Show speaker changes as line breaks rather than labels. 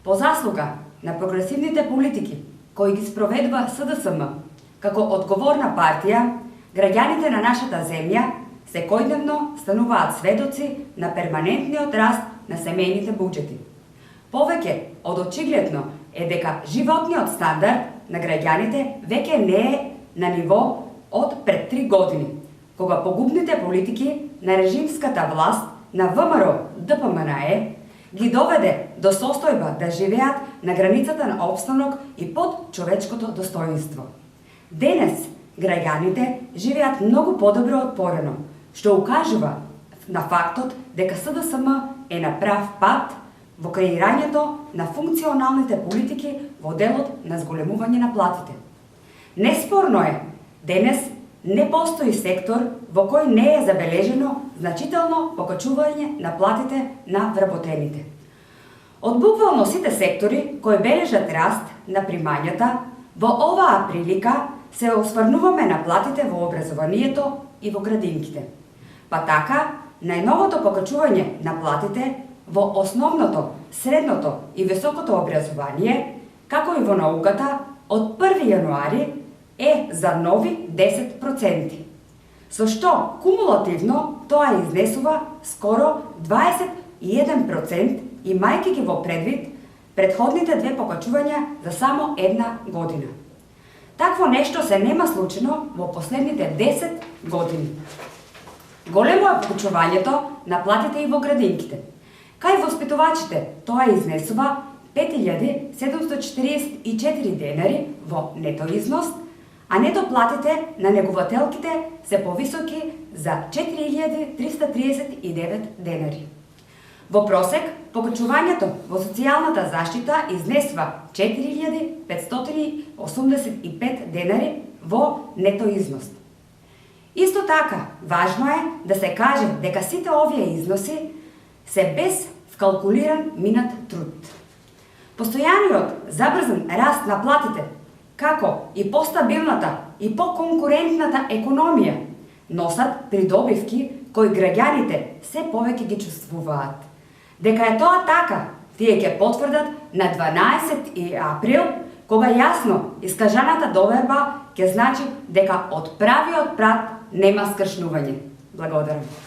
По заслуга на прогресивните политики кои ги спроведува СДСМ, како одговорна партија, граѓаните на нашата земја секојдневно стануваат сведоци на перманентниот раст на семејните буџети. Повеќе од очигледно е дека животниот стандард на граѓаните веќе не е на ниво од пред 3 години, кога погубните политики на режимската власт на ВМРО ДПМНЕ ги доведе до состојба да живеат на границата на опстанок и под човечкото достоинство. Денес граѓаните живеат многу подобро од порано, што укажува на фактот дека СДСМ е на прав пат во креирањето на функционалните политики во делот на зголемување на платите. Неспорно е, денес не постои сектор во кој не е забележено значително покачување на платите на вработените. Од буквално сите сектори кои бележат раст на примањата, во оваа прилика се осврнуваме на платите во образованието и во градинките. Па така, најновото покачување на платите во основното, средното и високото образование, како и во науката, од 1 јануари е за нови 10%, со што кумулативно тоа изнесува скоро 21%, имајќи ги во предвид претходните 2 покачувања за само 1 година. Такво нешто се нема случено во последните 10 години. Големо е покачувањето на платите и во градинките. Кај воспитувачите тоа изнесува 5744 денари во нето износ, а нето платите на негователките се повисоки за 4339 денари. Во просек, покачувањето во социјалната заштита изнесува 4585 денари во нето износ. Исто така, важно е да се каже дека сите овие износи се без вкалкулиран минат труд. Постојаниот забрзан раст на платите, како и постабилната и поконкурентната економија, носат придобивки кои граѓаните се повеќе ги чувствуваат. Дека е тоа така, тие ќе потврдат на 12 април, кога јасно искажаната доверба ќе значи дека од правиот прат нема скршнување. Благодарам.